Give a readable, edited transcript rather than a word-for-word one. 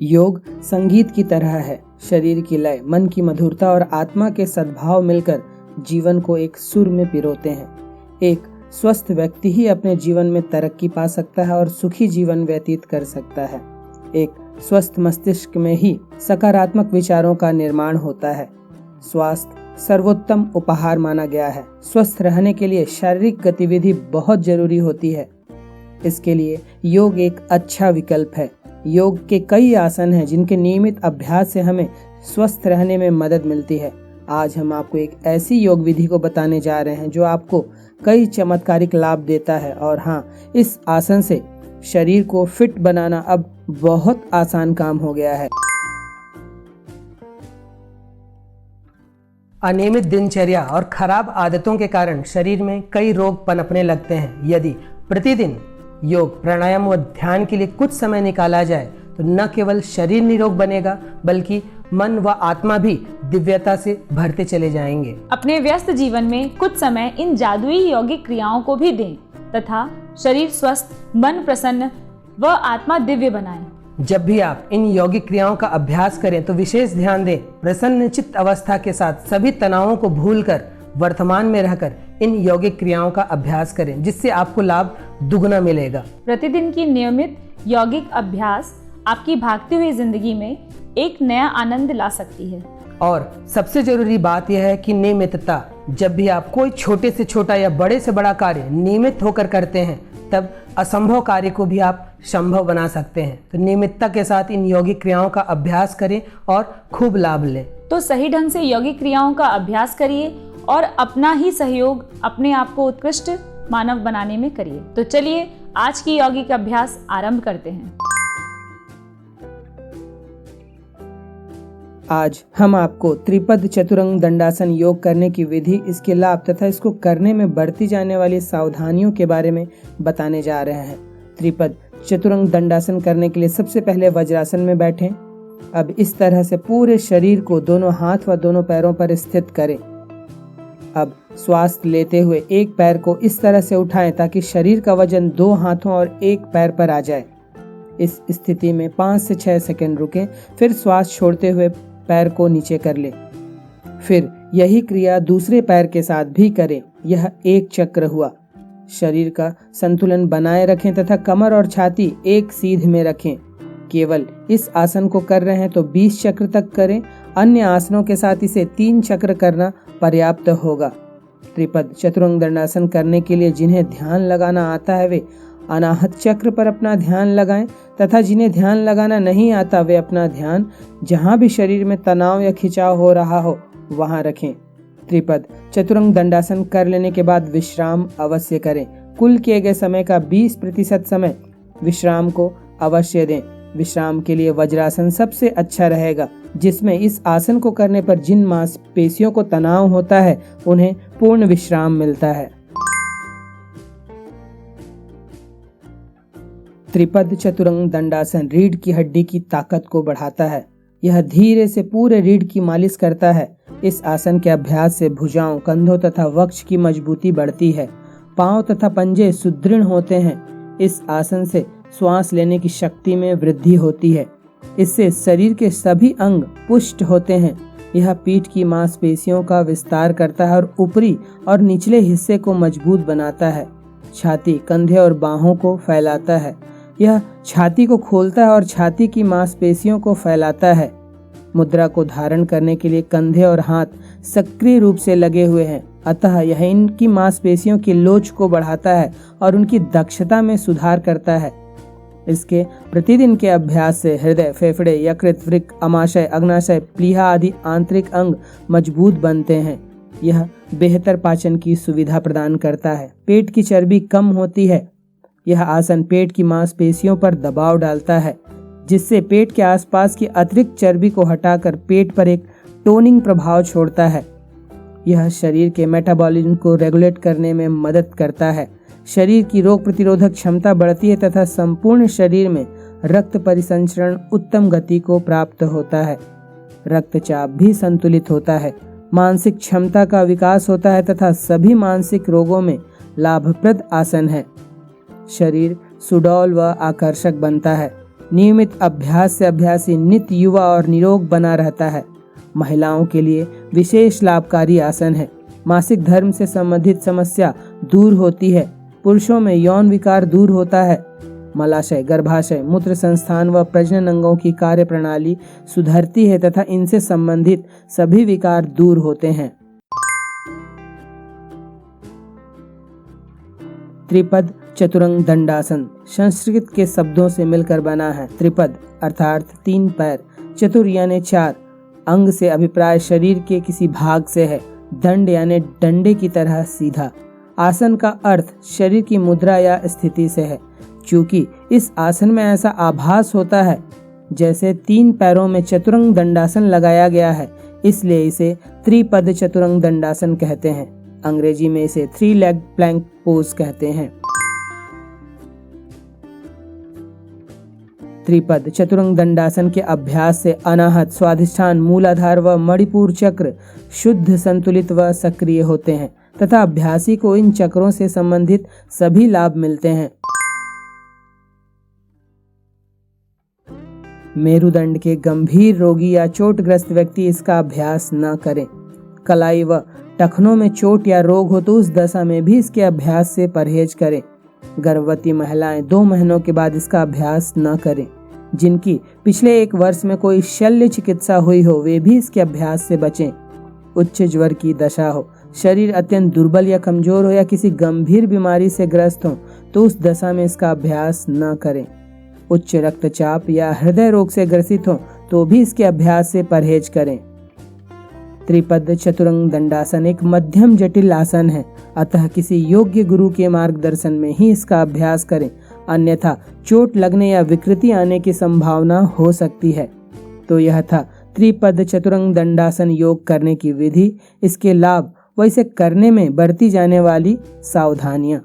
योग संगीत की तरह है। शरीर की लय, मन की मधुरता और आत्मा के सद्भाव मिलकर जीवन को एक सुर में पिरोते हैं। एक स्वस्थ व्यक्ति ही अपने जीवन में तरक्की पा सकता है और सुखी जीवन व्यतीत कर सकता है। एक स्वस्थ मस्तिष्क में ही सकारात्मक विचारों का निर्माण होता है। स्वास्थ्य सर्वोत्तम उपहार माना गया है। स्वस्थ रहने के लिए शारीरिक गतिविधि बहुत जरूरी होती है। इसके लिए योग एक अच्छा विकल्प है। योग के कई आसन हैं जिनके नियमित अभ्यास से हमें स्वस्थ रहने में मदद मिलती है। आज हम आपको एक ऐसी योग विधि को बताने जा रहे हैं जो आपको कई चमत्कारिक लाभ देता है। और हाँ, इस आसन से शरीर को फिट बनाना अब बहुत आसान काम हो गया है। अनियमित दिनचर्या और खराब आदतों के कारण शरीर में कई रोग पनपने लगते हैं। यदि प्रतिदिन योग, प्राणायाम व ध्यान के लिए कुछ समय निकाला जाए तो न केवल शरीर निरोग बनेगा बल्कि मन व आत्मा भी दिव्यता से भरते चले जाएंगे। अपने व्यस्त जीवन में कुछ समय इन जादुई यौगिक क्रियाओं को भी दें तथा शरीर स्वस्थ, मन प्रसन्न व आत्मा दिव्य बनाएं। जब भी आप इन यौगिक क्रियाओं का अभ्यास करें तो विशेष ध्यान दें। प्रसन्न चित्त अवस्था के साथ सभी तनावों को भूलकर वर्तमान में रहकर इन यौगिक क्रियाओं का अभ्यास करें, जिससे आपको लाभ दुगना मिलेगा। प्रतिदिन की नियमित यौगिक अभ्यास आपकी भागती हुई जिंदगी में एक नया आनंद ला सकती है। और सबसे जरूरी बात यह है कि नियमितता। जब भी आप कोई छोटे से छोटा या बड़े से बड़ा कार्य नियमित होकर करते हैं तब असंभव कार्य को भी आप संभव बना सकते हैं। तो नियमितता के साथ इन यौगिक क्रियाओं का अभ्यास करें और खूब लाभ लें। तो सही ढंग से यौगिक क्रियाओं का अभ्यास करिए और अपना ही सहयोग अपने आप को उत्कृष्ट मानव बनाने में करिए। तो चलिए आज की यौगिक अभ्यास आरंभ करते हैं। आज हम आपको त्रिपद चतुरंग दंडासन योग करने की विधि, इसके लाभ तथा इसको करने में बरती जाने वाली सावधानियों के बारे में बताने जा रहे हैं। त्रिपद चतुरंग दंडासन करने के लिए सबसे पहले वज्रासन में बैठें। अब इस तरह से पूरे शरीर को दोनों हाथ व दोनों पैरों पर स्थित करें। अब श्वास लेते हुए एक पैर को इस तरह से उठाएं ताकि शरीर का वजन दो हाथों और एक पैर पर आ जाए। इस स्थिति में 5 से 6 सेकंड रुकें, फिर श्वास छोड़ते हुए पैर को नीचे कर लें। फिर यही क्रिया दूसरे पैर के साथ भी करें। यह एक चक्र हुआ। शरीर का संतुलन बनाए रखें तथा कमर और छाती एक सीध में रखें। केवल इस आसन को कर रहे हैं तो 20 चक्र तक करें। अन्य आसनों के साथ इसे 3 चक्र करना पर्याप्त होगा। त्रिपद चतुरंग दंडासन करने के लिए जिन्हें ध्यान लगाना आता है वे अनाहत चक्र पर अपना ध्यान लगाएं तथा जिन्हें ध्यान लगाना नहीं आता वे अपना ध्यान जहां भी शरीर में तनाव या खिंचाव हो रहा हो वहां रखें। त्रिपद चतुरंग दंडासन कर लेने के बाद विश्राम अवश्य करें। कुल किए गए समय का 20% समय विश्राम को अवश्य दें। विश्राम के लिए वज्रासन सबसे अच्छा रहेगा, जिसमें इस आसन को करने पर जिन मांसपेशियों को तनाव होता है उन्हें पूर्ण विश्राम मिलता है। त्रिपद चतुरंग दंडासन रीढ़ की हड्डी की ताकत को बढ़ाता है। यह धीरे से पूरे रीढ़ की मालिश करता है। इस आसन के अभ्यास से भुजाओं, कंधों तथा वक्ष की मजबूती बढ़ती है। पांव तथा पंजे सुदृढ़ होते हैं। इस आसन से श्वास लेने की शक्ति में वृद्धि होती है। इससे शरीर के सभी अंग पुष्ट होते हैं। यह पीठ की मांसपेशियों का विस्तार करता है और ऊपरी और निचले हिस्से को मजबूत बनाता है। छाती, कंधे और बाहों को फैलाता है। यह छाती को खोलता है और छाती की मांसपेशियों को फैलाता है। मुद्रा को धारण करने के लिए कंधे और हाथ सक्रिय रूप से लगे हुए हैं, अतः यह इनकी मांसपेशियों की लोच को बढ़ाता है और उनकी दक्षता में सुधार करता है। इसके प्रतिदिन के अभ्यास से हृदय, फेफड़े, यकृत, वृक्क, अमाशय, अग्नाशय, प्लीहा आदि आंतरिक अंग मजबूत बनते हैं। यह बेहतर पाचन की सुविधा प्रदान करता है। पेट की चर्बी कम होती है। यह आसन पेट की मांसपेशियों पर दबाव डालता है, जिससे पेट के आसपास की अतिरिक्त चर्बी को हटाकर पेट पर एक टोनिंग प्रभाव छोड़ता है। यह शरीर के मेटाबॉलिज्म को रेगुलेट करने में मदद करता है। शरीर की रोग प्रतिरोधक क्षमता बढ़ती है तथा संपूर्ण शरीर में रक्त परिसंचरण उत्तम गति को प्राप्त होता है। रक्तचाप भी संतुलित होता है। मानसिक क्षमता का विकास होता है तथा सभी मानसिक रोगों में लाभप्रद आसन है। शरीर सुडौल व आकर्षक बनता है। नियमित अभ्यास से अभ्यासी नित्य युवा और निरोग बना रहता है। महिलाओं के लिए विशेष लाभकारी आसन है। मासिक धर्म से संबंधित समस्या दूर होती है। पुरुषों में यौन विकार दूर होता है। मलाशय, गर्भाशय, मूत्र संस्थान व प्रजनन अंगों की कार्य प्रणाली सुधरती है तथा इनसे संबंधित सभी विकार दूर होते हैं। त्रिपद चतुरंग दंडासन संस्कृत के शब्दों से मिलकर बना है। त्रिपद अर्थात 3 पैर, चतुर यानी 4, अंग से अभिप्राय शरीर के किसी भाग से है। दंड यानी डंडे की तरह सीधा। आसन का अर्थ शरीर की मुद्रा या स्थिति से है। चूंकि इस आसन में ऐसा आभास होता है जैसे 3 पैरों में चतुरंग दंडासन लगाया गया है, इसलिए इसे त्रिपद चतुरंग दंडासन कहते हैं। अंग्रेजी में इसे 3 लेग प्लैंक पोज कहते हैं। त्रिपद चतुरंग दंडासन के अभ्यास से अनाहत, स्वाधिष्ठान, मूलाधार व मणिपुर चक्र शुद्ध, संतुलित व सक्रिय होते हैं तथा अभ्यासी को इन चक्रों से संबंधित सभी लाभ मिलते हैं। मेरुदंड के गंभीर रोगी या चोटग्रस्त व्यक्ति इसका अभ्यास न करें। कलाई व टखनों में चोट या रोग हो तो उस दशा में भी इसके अभ्यास से परहेज करें। गर्भवती महिलाएं 2 महीनों के बाद इसका अभ्यास न करें। जिनकी पिछले 1 वर्ष में कोई शल्य चिकित्सा हुई हो वे भी इसके अभ्यास से बचें। उच्च ज्वर की दशा हो, शरीर अत्यंत दुर्बल या कमजोर हो या किसी गंभीर बीमारी से ग्रस्त हो तो उस दशा में इसका अभ्यास न करें। उच्च रक्तचाप या हृदय रोग से ग्रसित हो तो भी इसके अभ्यास से परहेज करें। त्रिपद चतुरंग दंडासन एक मध्यम जटिल आसन है, अतः किसी योग्य गुरु के मार्गदर्शन में ही इसका अभ्यास करें, अन्यथा चोट लगने या विकृति आने की संभावना हो सकती है। तो यह था त्रिपद चतुरंग दंडासन योग करने की विधि, इसके लाभ व इसे करने में बरती जाने वाली सावधानियां।